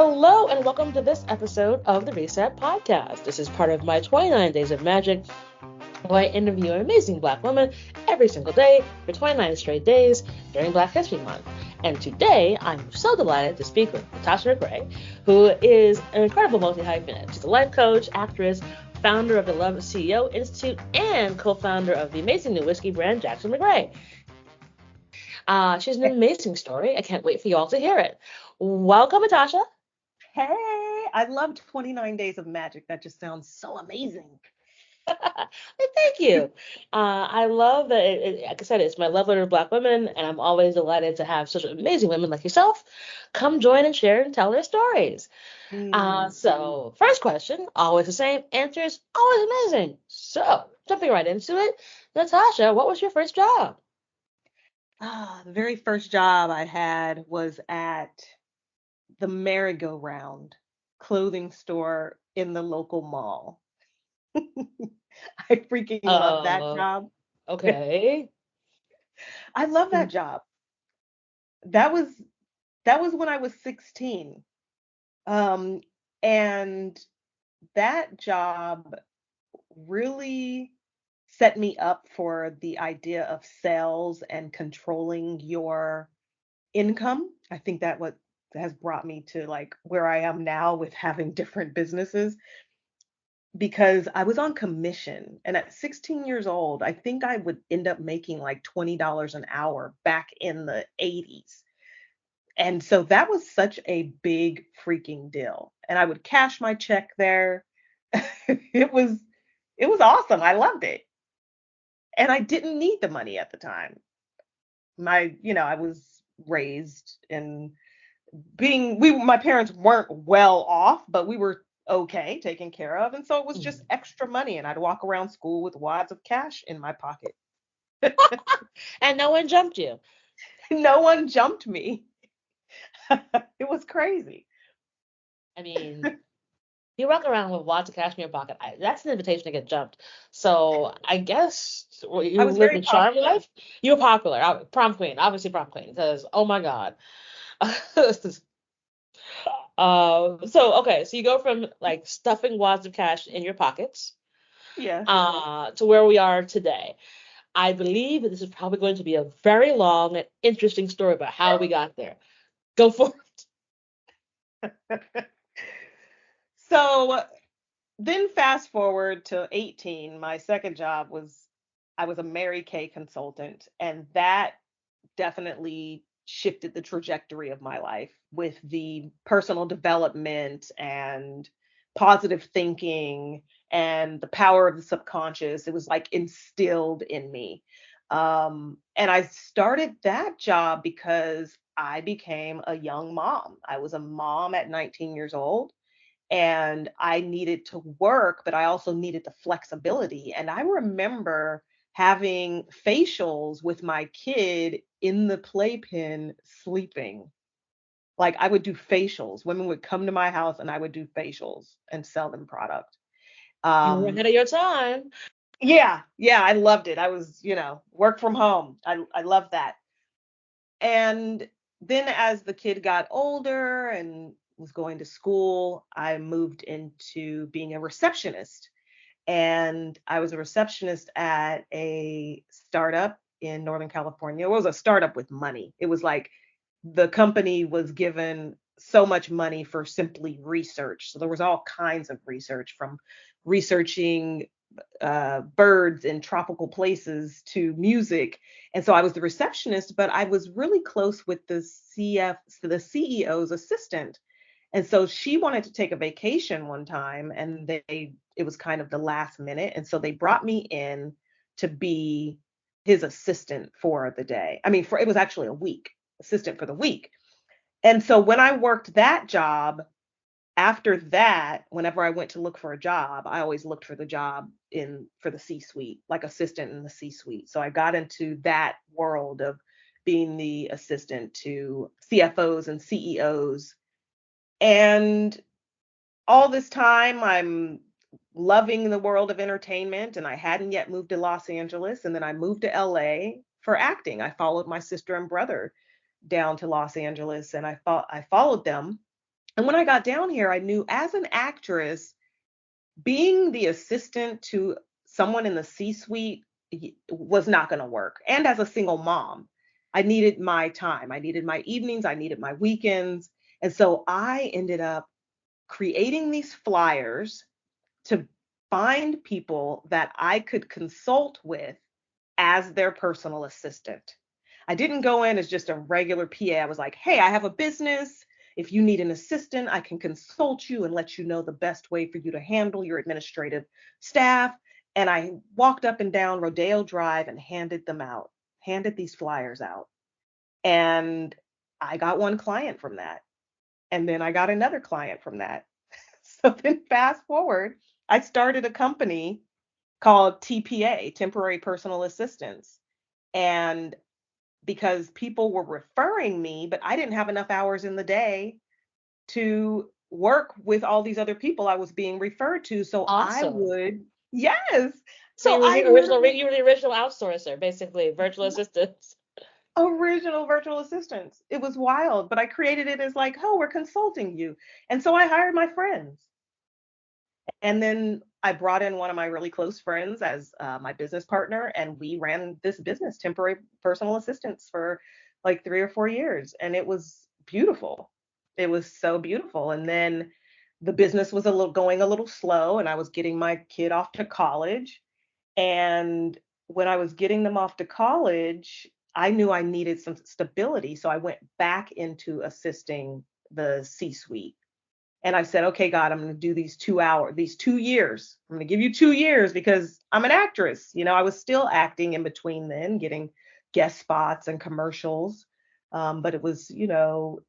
Hello and welcome to this episode of the Reset Podcast. This is part of my 29 Days of Magic, where I interview amazing Black women every single day for 29 straight days during Black History Month. And today, I'm so delighted to speak with Natasha McCrea, who is an incredible multi-hyphenate. She's a life coach, actress, founder of the Love CEO Institute, and co-founder of the amazing new whiskey brand, Jackson McCrea. She has an amazing story. I can't wait for you all to hear it. Welcome, Natasha. Hey, I love 29 Days of Magic. That just sounds so amazing. Thank you. I love that. Like I said, it's my love letter to Black women, and I'm always delighted to have such amazing women like yourself come join and share and tell their stories. So, first question, always the same. Answers, always amazing. So, jumping right into it, Natasha, what was your first job? The very first job I had was at the merry-go-round clothing store in the local mall. I freaking love that job. Okay. I love that job. That was when I was 16. And that job really set me up for the idea of sales and controlling your income. I think that what has brought me to like where I am now with having different businesses, because I was on commission, and at 16 years old, I think I would end up making like $20 an hour back in the 80s. And so that was such a big freaking deal. And I would cash my check there. it was awesome. I loved it. And I didn't need the money at the time. I was raised in my parents weren't well off, but we were okay, taken care of. And so it was just extra money. And I'd walk around school with wads of cash in my pocket. And no one jumped you. No one jumped me. It was crazy. I mean, you walk around with wads of cash in your pocket. That's an invitation to get jumped. So I guess you lived a charmed life. You were popular. Prom queen, obviously prom queen, because oh my God. So you go from like stuffing wads of cash in your pockets, to where we are today. I believe that this is probably going to be a very long and interesting story about how we got there. Go for it. So then fast forward to 18, my second job I was a Mary Kay consultant, and that definitely shifted the trajectory of my life with the personal development and positive thinking and the power of the subconscious. It was like instilled in me. And I started that job because I became a young mom. I was a mom at 19 years old, and I needed to work, but I also needed the flexibility. And I remember having facials with my kid in the playpen sleeping. Like I would do facials. Women would come to my house and I would do facials and sell them product. You were ahead of your time. Yeah, I loved it. I was, work from home. I loved that. And then as the kid got older and was going to school, I moved into being a receptionist. And I was a receptionist at a startup in Northern California. It was a startup with money. It was like the company was given so much money for simply research. So there was all kinds of research, from researching birds in tropical places to music. And so I was the receptionist, but I was really close with the CEO's assistant. And so she wanted to take a vacation one time, and it was kind of the last minute. And so they brought me in to be his assistant for the day. I mean, it was actually a week, assistant for the week. And so when I worked that job, after that, whenever I went to look for a job, I always looked for the job for the C-suite, like assistant in the C-suite. So I got into that world of being the assistant to CFOs and CEOs. And all this time, I'm loving the world of entertainment, and I hadn't yet moved to Los Angeles. And then I moved to LA for acting. I followed my sister and brother down to Los Angeles, and I followed them And when I got down here, I knew as an actress, being the assistant to someone in the C-suite was not going to work. And as a single mom, I needed my time. I needed my evenings, I needed my weekends. And so I ended up creating these flyers to find people that I could consult with as their personal assistant. I didn't go in as just a regular PA. I was like, hey, I have a business. If you need an assistant, I can consult you and let you know the best way for you to handle your administrative staff. And I walked up and down Rodeo Drive and handed these flyers out. And I got one client from that. And then I got another client from that. So then fast forward, I started a company called TPA, Temporary Personal Assistance. And because people were referring me, but I didn't have enough hours in the day to work with all these other people I was being referred to. So I Awesome. would, yes. So So I you were the original outsourcer, basically, virtual assistants. original virtual assistants. It was wild, but I created it as like, oh, we're consulting you. And so I hired my friends. And then I brought in one of my really close friends as my business partner, and we ran this business, temporary personal assistance, for like 3 or 4 years. And it was beautiful. It was so beautiful. And then the business was going a little slow, and I was getting my kid off to college. And when I was getting them off to college, I knew I needed some stability. So I went back into assisting the C suite. And I said, okay, God, I'm going to do these 2 years. I'm going to give you 2 years because I'm an actress. I was still acting in between then, getting guest spots and commercials. But it was,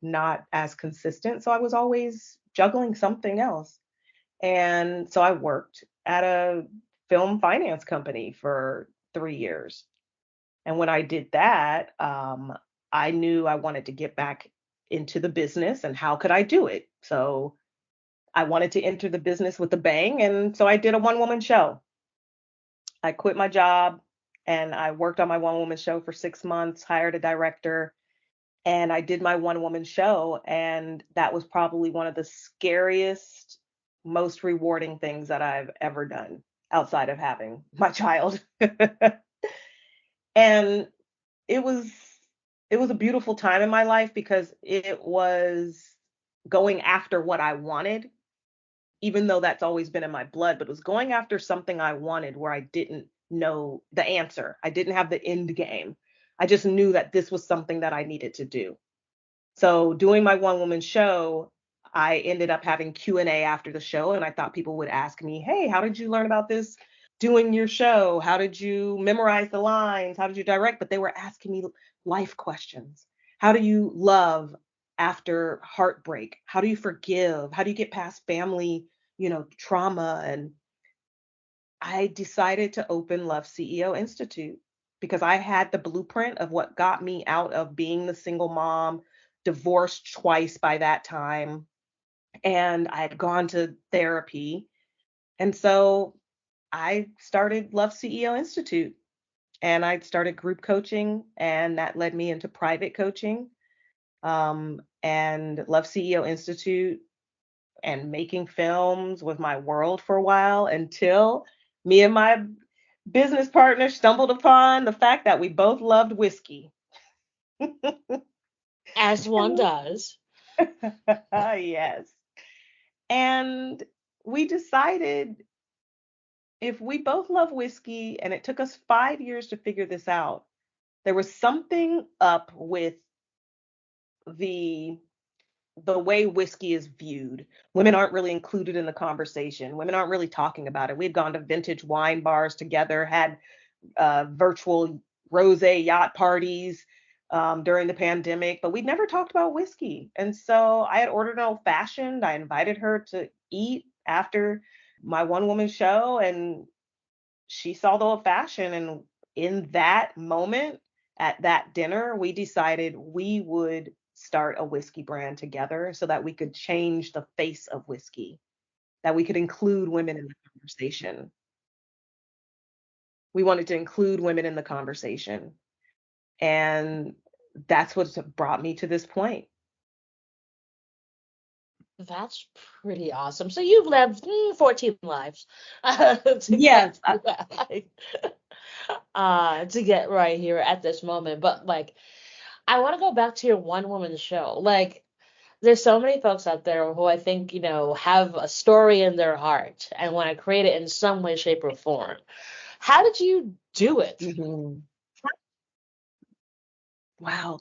not as consistent. So I was always juggling something else. And so I worked at a film finance company for 3 years. And when I did that, I knew I wanted to get back into the business and how could I do it? So I wanted to enter the business with a bang. And so I did a one woman show. I quit my job and I worked on my one woman show for 6 months, hired a director, and I did my one woman show. And that was probably one of the scariest, most rewarding things that I've ever done outside of having my child. And it was it was a beautiful time in my life because it was going after what I wanted, even though that's always been in my blood, but it was going after something I wanted where I didn't know the answer. I didn't have the end game. I just knew that this was something that I needed to do. So doing my one woman show, I ended up having Q&A after the show, and I thought people would ask me, "Hey, how did you learn about this doing your show? How did you memorize the lines? How did you direct?" But they were asking me life questions. How do you love after heartbreak? How do you forgive? How do you get past family, trauma? And I decided to open Love CEO Institute because I had the blueprint of what got me out of being the single mom, divorced twice by that time, and I had gone to therapy. And so I started Love CEO Institute, and I started group coaching, and that led me into private coaching. And Love CEO Institute and making films was my world for a while until me and my business partner stumbled upon the fact that we both loved whiskey. As one does. Yes. And we decided if we both love whiskey, and it took us 5 years to figure this out, there was something up with the the way whiskey is viewed. Women aren't really included in the conversation. Women aren't really talking about it. We'd gone to vintage wine bars together, had virtual rose yacht parties during the pandemic, but we'd never talked about whiskey. And so I had ordered an old fashioned. I invited her to eat after my one woman show, and she saw the old fashioned. And in that moment, at that dinner, we decided we would start a whiskey brand together so that we could change the face of whiskey, that we could include women in the conversation. We wanted to include women in the conversation. And that's what's brought me to this point. That's pretty awesome. So you've lived 14 lives to get Yes. to that, like, to get right here at this moment. But like, I want to go back to your one woman show. Like, there's so many folks out there who I think, have a story in their heart and want to create it in some way, shape, or form. How did you do it? Mhm. Wow.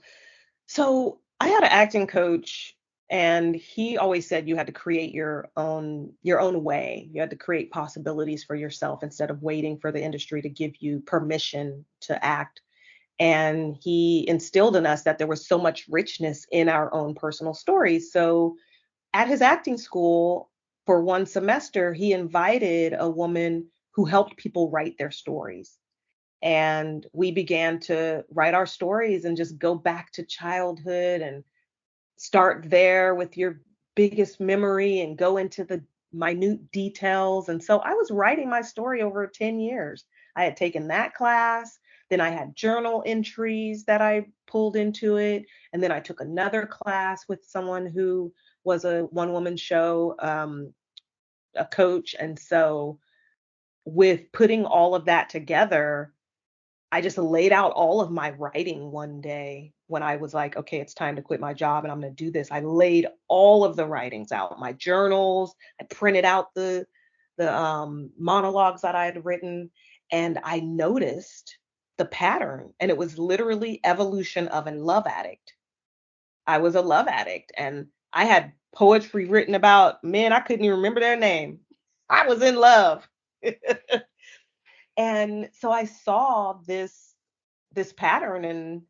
So I had an acting coach, and he always said you had to create your own way. You had to create possibilities for yourself instead of waiting for the industry to give you permission to act. And he instilled in us that there was so much richness in our own personal stories. So at his acting school, for one semester, he invited a woman who helped people write their stories. And we began to write our stories and just go back to childhood and start there with your biggest memory and go into the minute details. And so I was writing my story over 10 years. I had taken that class, then I had journal entries that I pulled into it, and then I took another class with someone who was a one woman show, a coach. And so with putting all of that together, I just laid out all of my writing one day when I was like, okay, it's time to quit my job and I'm going to do this. I laid all of the writings out, my journals. I printed out the monologues that I had written, and I noticed the pattern. And it was literally evolution of a love addict. I was a love addict, and I had poetry written about men I couldn't even remember their name. I was in love. And so I saw this pattern, and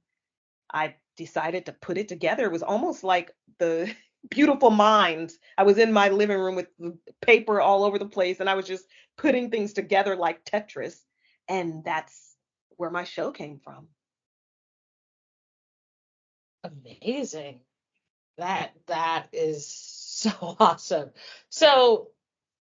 I decided to put it together. It was almost like the Beautiful Minds. I was in my living room with the paper all over the place, and I was just putting things together like Tetris. And that's where my show came from. Amazing. That is so awesome. So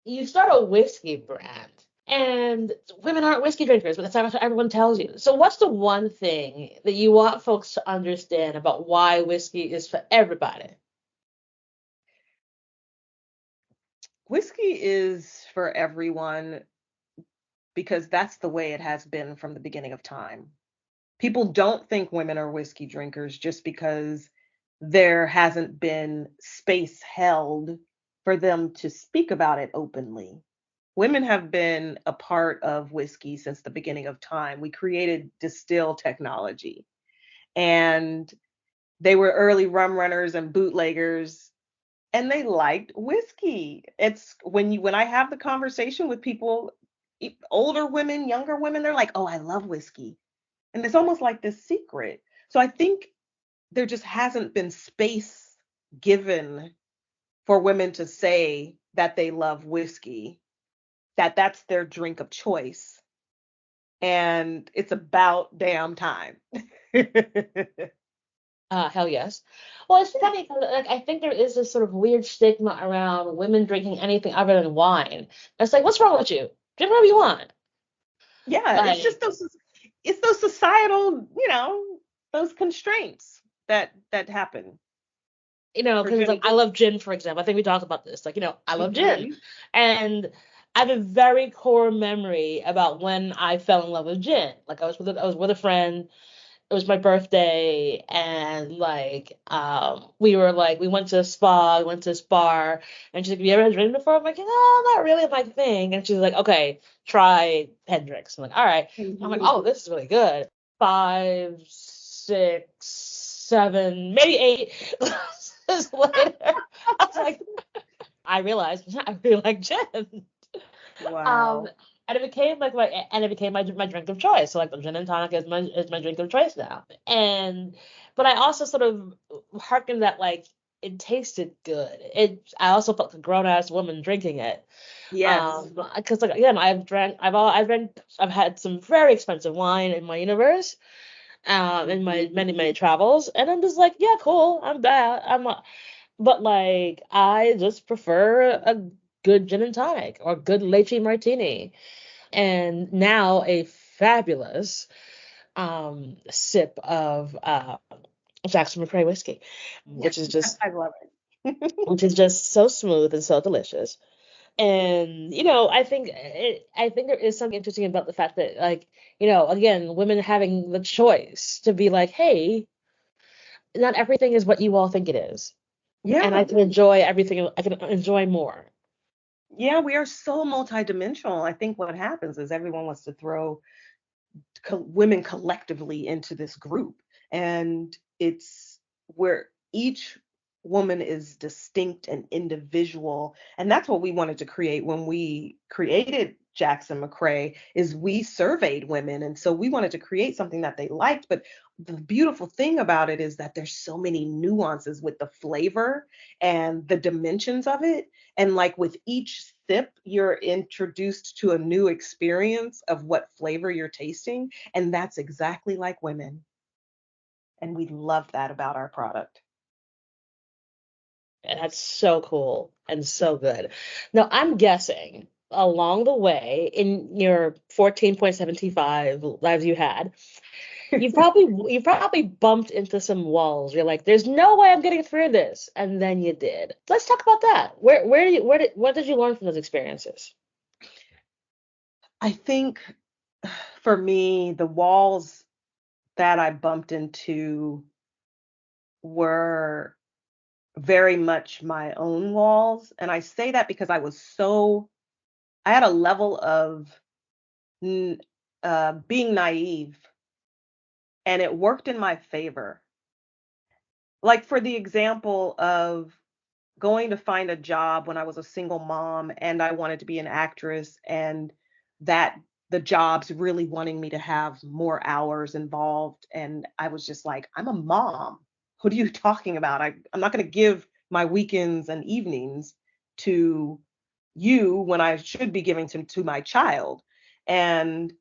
you start a whiskey brand, and women aren't whiskey drinkers, but that's not what everyone tells you. So what's the one thing that you want folks to understand about why whiskey is for everybody? Whiskey is for everyone because that's the way it has been from the beginning of time. People don't think women are whiskey drinkers just because there hasn't been space held for them to speak about it openly. Women have been a part of whiskey since the beginning of time. We created distill technology, and they were early rum runners and bootleggers, and they liked whiskey. It's when I have the conversation with people, older women, younger women, they're like, "Oh, I love whiskey." And it's almost like this secret. So I think there just hasn't been space given for women to say that they love whiskey, that that's their drink of choice. And it's about damn time. Hell yes. Well, it's funny because like I think there is this sort of weird stigma around women drinking anything other than wine. It's like, what's wrong with you? Drink whatever you want. Yeah, it's Like, just those societal, those constraints that happen for because like gin. I love gin, for example. I think we talked about this. Like, I love gin, Mhm. and I have a very core memory about when I fell in love with gin. Like I was with a friend. It was my birthday, and like we went to a spa, we went to this bar, and she's like, "Have you ever had gin before?" I'm like, "No, not really my thing." And she's like, "Okay, try Hendrix." I'm like, "All right." I'm like, Mhm. "Oh, this is really good." 5, 6, 7, maybe 8 glasses later, I was like, I realized I really like gin. Um, Wow. and it became my drink of choice. So like the gin and tonic is my drink of choice now. But I also sort of hearkened that like it tasted good. I also felt like a grown ass woman drinking it. Yes. Because like again, I've had some very expensive wine in my universe. In my Mhm. many travels, and I'm just like, yeah, cool. I'm bad. But like I just prefer a good gin and tonic or good leche martini, and now a fabulous sip of Jackson McCrea whiskey, Yes, which is just I love it. which is just so smooth and so delicious. And I think there is something interesting about the fact that, like, again, women having the choice to be like, hey, not everything is what you all think it is, and I Yeah. can enjoy everything. I can enjoy more. Yeah, we are so multidimensional. I think what happens is everyone wants to throw women collectively into this group, and it's where each woman is distinct and individual, and that's what we wanted to create when we created Jackson McCrea. Is we surveyed women, and so we wanted to create something that they liked. But the beautiful thing about it is that there's so many nuances with the flavor and the dimensions of it, and like with each sip you're introduced to a new experience of what flavor you're tasting, and that's exactly like women. And we love that about our product. And that's so cool and so good. Now, I'm guessing along the way in your 14.75 lives you had, you probably bumped into some walls. You're like, there's no way I'm getting through this, and then you did. Let's talk about that. What did you learn from those experiences? I think for me, the walls that I bumped into were very much my own walls. And I say that because I had a level of n- being naive, and it worked in my favor. Like, for the example of going to find a job when I was a single mom and I wanted to be an actress, and that the jobs really wanting me to have more hours involved. And I was just like, I'm a mom. What are you talking about? I'm not going to give my weekends and evenings to you when I should be giving them to my child. And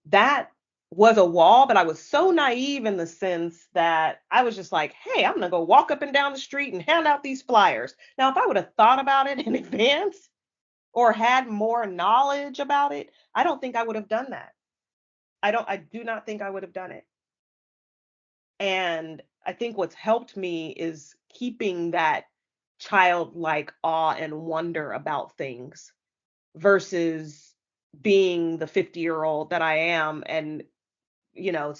that was a wall, but I was so naive in the sense that I was just like, hey, I'm gonna go walk up and down the street and hand out these flyers. Now, if I would have thought about it in advance or had more knowledge about it, I don't think I would have done that. I do not think I would have done it. And I think what's helped me is keeping that childlike awe and wonder about things versus being the 50-year-old that I am. And you know,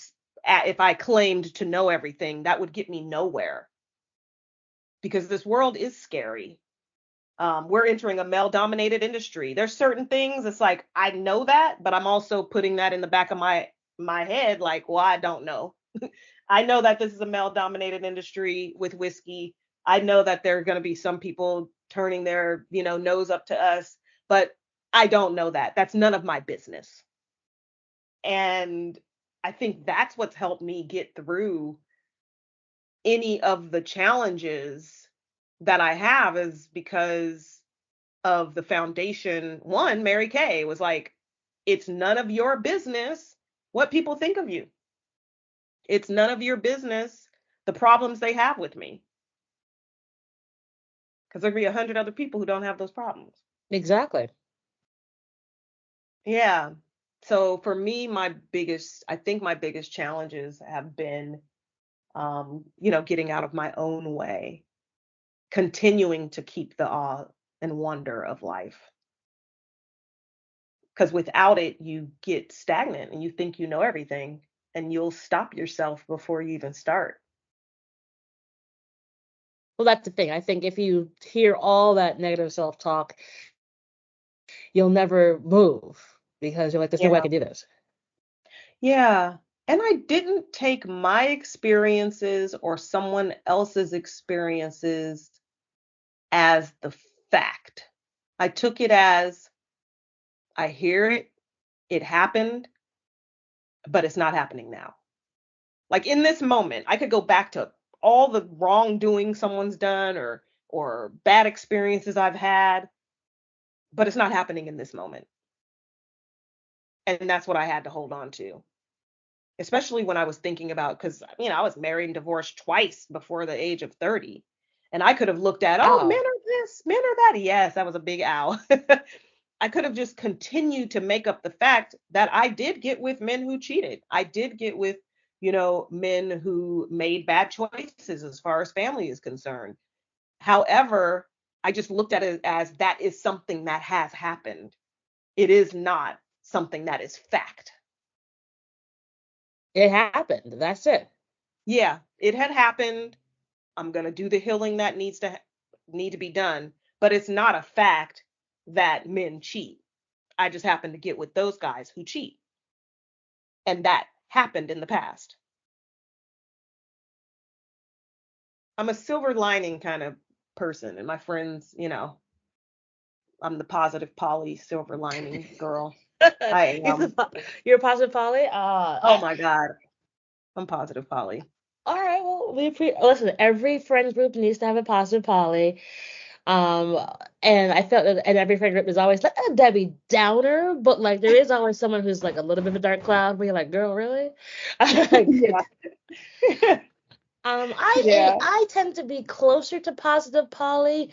if I claimed to know everything, that would get me nowhere, because this world is scary. We're entering a male dominated industry. There's certain things it's like I know that, but I'm also putting that in the back of my head like, well, I don't know. I know that this is a male dominated industry with whiskey. I know that there are going to be some people turning their, nose up to us, but I don't know that. That's none of my business. And I think that's what's helped me get through any of the challenges that I have, is because of the foundation. One, Mary Kay was like, it's none of your business what people think of you. It's none of your business the problems they have with me, because there'll be 100 other people who don't have those problems. Exactly. Yeah. So for me, I think my biggest challenges have been, getting out of my own way, continuing to keep the awe and wonder of life. Because without it, you get stagnant and you think you know everything, and you'll stop yourself before you even start. Well, that's the thing. I think if you hear all that negative self-talk, you'll never move because you're like, there's no way I Yeah. can do this. Yeah. And I didn't take my experiences or someone else's experiences as the fact. I took it as, I hear it, it happened, but it's not happening now. Like, in this moment, I could go back to all the wrongdoing someone's done, or bad experiences I've had, but it's not happening in this moment. And that's what I had to hold on to. Especially when I was thinking about, because I was married and divorced twice before the age of 30. And I could have looked at, oh, men Wow. are this, men are that. Yes, that was a big ow. I could have just continued to make up the fact that I did get with men who cheated. I did get with, men who made bad choices as far as family is concerned. However, I just looked at it as that is something that has happened. It is not something that is fact. It happened. That's it. Yeah, it had happened. I'm going to do the healing that need to be done, but it's not a fact that men cheat. I just happen to get with those guys who cheat. And that happened in the past. I'm a silver lining kind of person, and my friends, I'm the positive Polly silver lining girl. I am. You're a positive Polly. Oh my God, I'm positive Polly. All right. Well, listen. Every friend group needs to have a positive Polly. Um, and I felt that, and every friend group is always like a Debbie Downer, but like there is always someone who's like a little bit of a dark cloud where you're like, girl, really? Yeah. Yeah. I tend to be closer to positive Polly,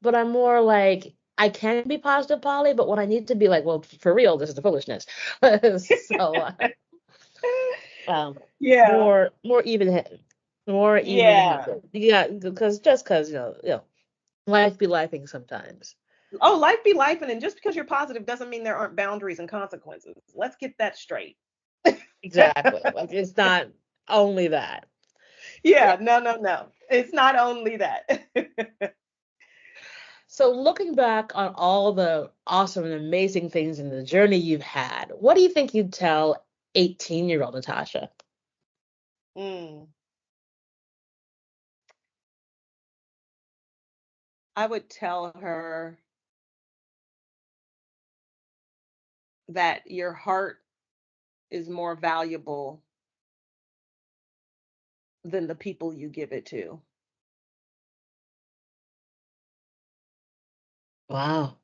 but I'm more like I can be positive Polly, but when I need to be like, well, for real, this is the foolishness. So, Yeah. more even Yeah. handed. Yeah, because life be lifing sometimes. Oh, life be life, and just because you're positive doesn't mean there aren't boundaries and consequences. Let's get that straight. Exactly. Like it's not only that. Yeah, no, no, no. It's not only that. So looking back on all the awesome and amazing things in the journey you've had, what do you think you'd tell 18-year-old Natasha? Mm. I would tell her that your heart is more valuable than the people you give it to. Wow.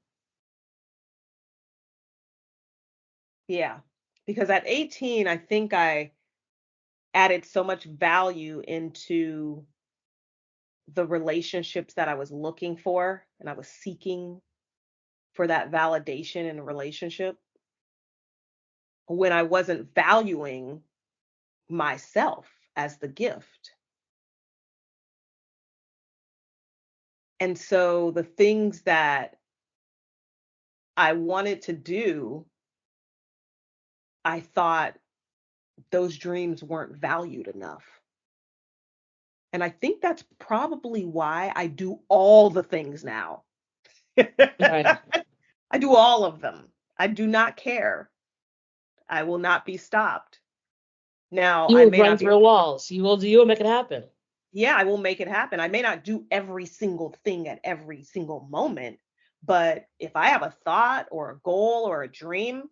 Yeah. Because at 18, I think I added so much value into the relationships that I was looking for, and I was seeking for that validation in a relationship when I wasn't valuing myself as the gift. And so the things that I wanted to do, I thought those dreams weren't valued enough. And I think that's probably why I do all the things now. Right. I do all of them. I do not care. I will not be stopped. Now, You I will may run not be, through walls. You will make it happen. yeah, I will make it happen. I may not do every single thing at every single moment, but if I have a thought or a goal or a dream,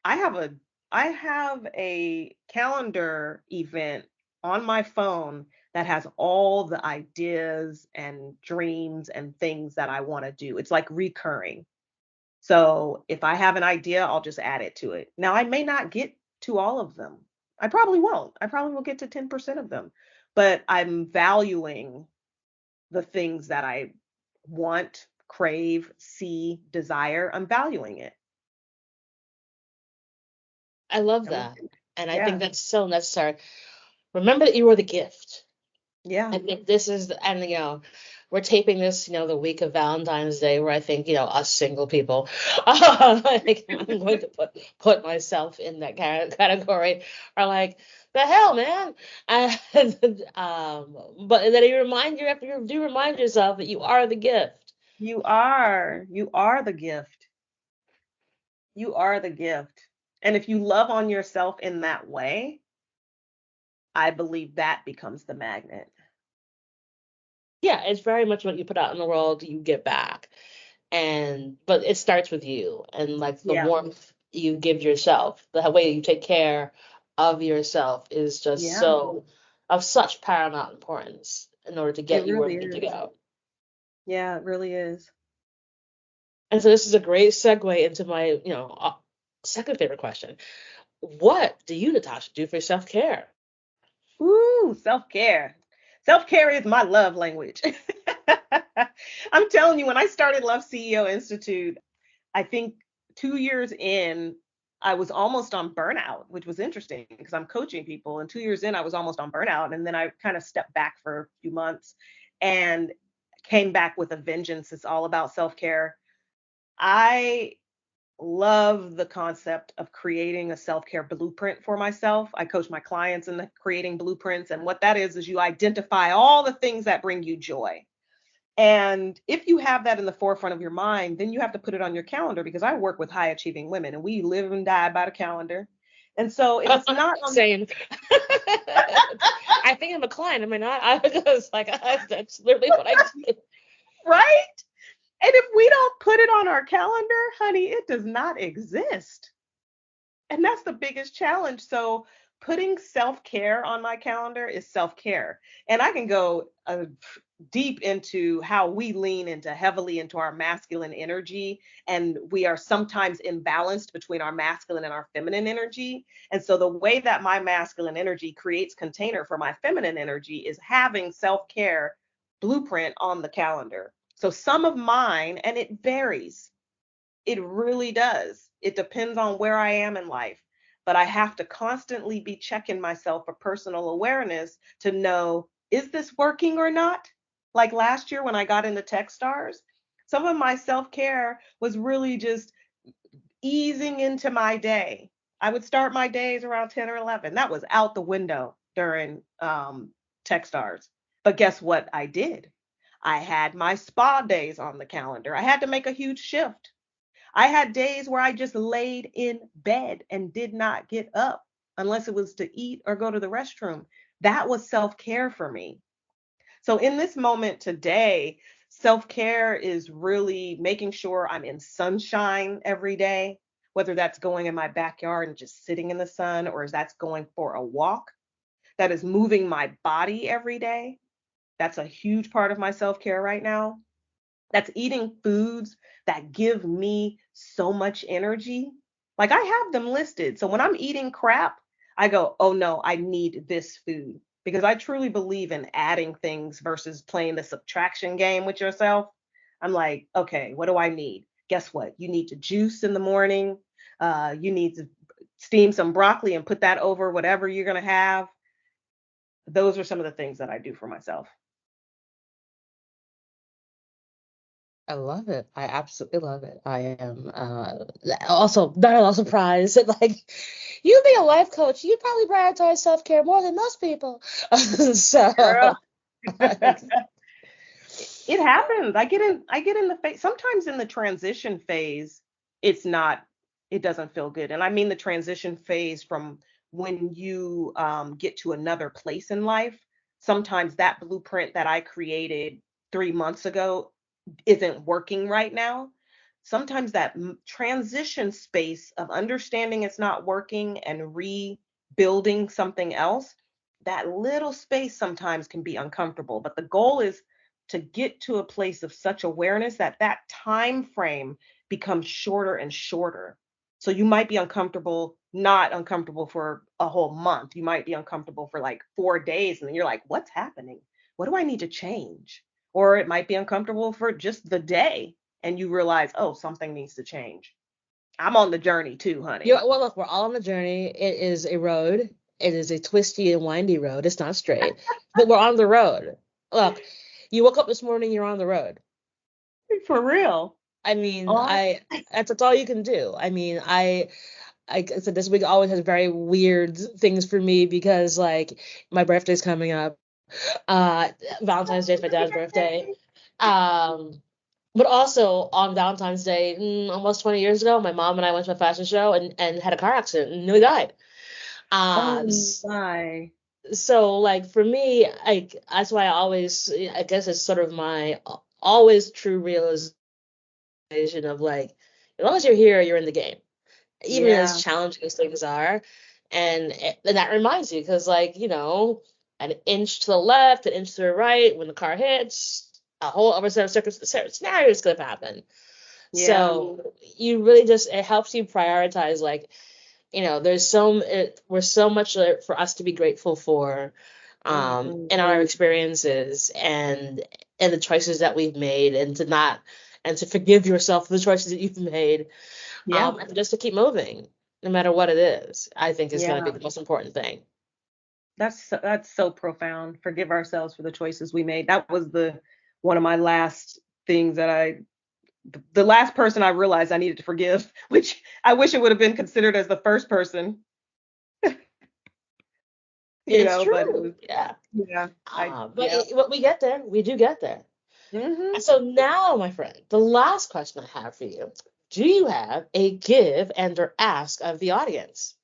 I have a I have a calendar event on my phone that has all the ideas and dreams and things that I want to do. It's like recurring. So if I have an idea, I'll just add it to it. Now, I may not get to all of them. I probably won't. I probably will get to 10% of them, but I'm valuing the things that I want, crave, see, desire. I'm valuing it. I love I'm- that. And I think yeah. that's so necessary. Remember that you are the gift. Yeah. I think this is, and we're taping this, the week of Valentine's Day, where I think, us single people, like, I'm going to put myself in that category, are like, the hell, man. And, but then you do remind yourself that you are the gift. You are. You are the gift. You are the gift. And if you love on yourself in that way, I believe that becomes the magnet. Yeah, it's very much what you put out in the world, you get back. But it starts with you and like the Yeah. warmth you give yourself, the way you take care of yourself is just Yeah. so of such paramount importance in order to It get you where really you need to is. go. Yeah, it really is. And so this is a great segue into my, second favorite question. What do you, Natasha, do for self-care? Ooh, self-care. Self-care is my love language. I'm telling you, when I started Love CEO Institute, I think 2 years in, I was almost on burnout, which was interesting because I'm coaching people. And 2 years in, I was almost on burnout. And then I kind of stepped back for a few months. And came back with a vengeance. It's all about self-care. I love the concept of creating a self-care blueprint for myself. I coach my clients in creating blueprints. And what that is you identify all the things that bring you joy. And if you have that in the forefront of your mind, then you have to put it on your calendar, because I work with high achieving women and we live and die by the calendar. And so if it's not on Same. I think I'm a client. Am I not? I was like, that's literally what I do. right? And if we don't put it on our calendar, honey, it does not exist. And that's the biggest challenge. So putting self-care on my calendar is self-care. And I can go deep into how we lean into heavily into our masculine energy, and we are sometimes imbalanced between our masculine and our feminine energy. And so the way that my masculine energy creates container for my feminine energy is having self-care blueprint on the calendar. So some of mine, and it varies, it really does. It depends on where I am in life. But I have to constantly be checking myself for personal awareness to know, is this working or not? Like last year when I got into Techstars, some of my self-care was really just easing into my day. I would start my days around 10 or 11. That was out the window during Techstars. But guess what I did? I had my spa days on the calendar. I had to make a huge shift. I had days where I just laid in bed and did not get up unless it was to eat or go to the restroom. That was self-care for me. So in this moment today, self-care is really making sure I'm in sunshine every day, whether that's going in my backyard and just sitting in the sun, or is that's going for a walk. That is moving my body every day. That's a huge part of my self-care right now. That's eating foods that give me so much energy. Like I have them listed. So when I'm eating crap, I go, oh no, I need this food, because I truly believe in adding things versus playing the subtraction game with yourself. I'm like, okay, what do I need? Guess what? You need to juice in the morning. You need to steam some broccoli and put that over whatever you're going to have. Those are some of the things that I do for myself. I love it. I absolutely love it. I am also not at all surprised that, like, you being a life coach, you probably prioritize self-care more than most people. Girl. So It happens. I get in the phase. Sometimes in the transition phase, it's not, it doesn't feel good. And I mean the transition phase from when you get to another place in life. Sometimes that blueprint that I created 3 months ago isn't working right now. Sometimes that transition space of understanding it's not working and rebuilding something else, that little space sometimes can be uncomfortable. But the goal is to get to a place of such awareness that that time frame becomes shorter and shorter. So you might be uncomfortable, not uncomfortable for a whole month. You might be uncomfortable for like 4 days, and then you're like, what's happening? What do I need to change? Or it might be uncomfortable for just the day, and you realize, oh, something needs to change. I'm on the journey too, honey. well, look, we're all on the journey. It is a road. It is a twisty and windy road. It's not straight, but we're on the road. Look, you woke up this morning, you're on the road. For real. I mean, Oh, that's all you can do. I mean, I said this week always has very weird things for me because, like, my birthday's coming up. Uh, Valentine's Day is my dad's birthday. Um, but also on Valentine's Day, almost 20 years ago, my mom and I went to a fashion show and had a car accident and nearly died. oh S- my. so like for me, that's why I guess it's sort of my always true realization of, like, as long as you're here, you're in the game, even as Yeah. challenging as things are. And that reminds you, because, like, an inch to the left, an inch to the right, when the car hits, a whole other set of scenarios could have happened. Yeah. So you really just, it helps you prioritize, like, we're so much for us to be grateful for, in Mhm. our experiences and the choices that we've made, and to forgive yourself for the choices that you've made, Yeah. and just to keep moving, no matter what it is, I think is going to Yeah. be the most important thing. That's so profound. Forgive ourselves for the choices we made. That was the one of my last things the last person I realized I needed to forgive, which I wish it would have been considered as the first person, It's true. but it was, Yeah. yeah, But we get there. We do get there. hmm And so now, my friend, the last question I have for you. Do you have a give and or ask of the audience?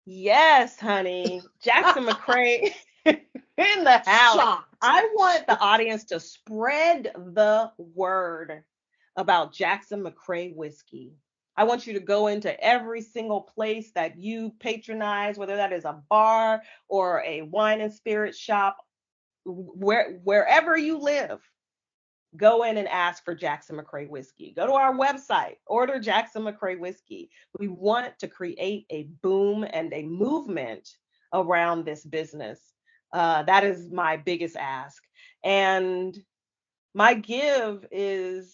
Yes, honey. Jackson McCrea in the house. Shocked. I want the audience to spread the word about Jackson McCrea Whiskey. I want you to go into every single place that you patronize, whether that is a bar or a wine and spirit shop, wherever you live. Go in and ask for Jackson McCrea Whiskey. Go to our website, order Jackson McCrea Whiskey. We want to create a boom and a movement around this business. That is my biggest ask. And my give is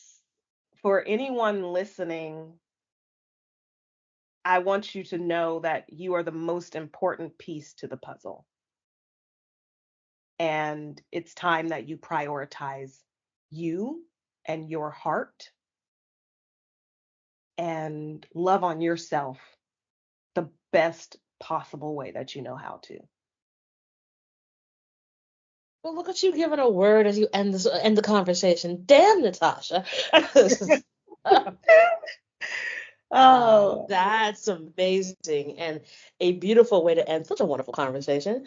for anyone listening, I want you to know that you are the most important piece to the puzzle. And it's time that you prioritize you and your heart and love on yourself the best possible way that you know how to. Well, look at you giving a word as you end the conversation. Damn, Natasha. Oh, That's amazing and a beautiful way to end such a wonderful conversation.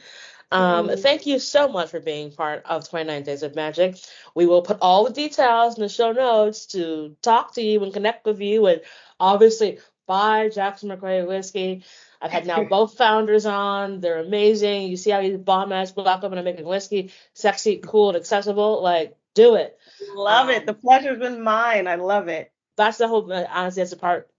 mm, Thank you so much for being part of 29 Days of Magic. We will put all the details in the show notes to talk to you and connect with you, and obviously buy Jackson McCrea Whiskey. I've had now both founders on. They're amazing. You see how these bomb-ass black women are making whiskey sexy, cool, and accessible? Like, do it. love it. The pleasure's been mine. I love it. That's the whole, honestly, that's the part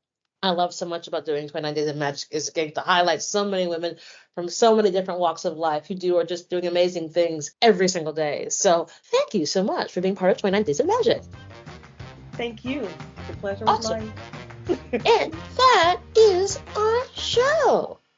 I love so much about doing 29 Days of Magic, is getting to highlight so many women from so many different walks of life who are just doing amazing things every single day. So thank you so much for being part of 29 Days of Magic. Thank you. The pleasure was Awesome. mine. And that is our show.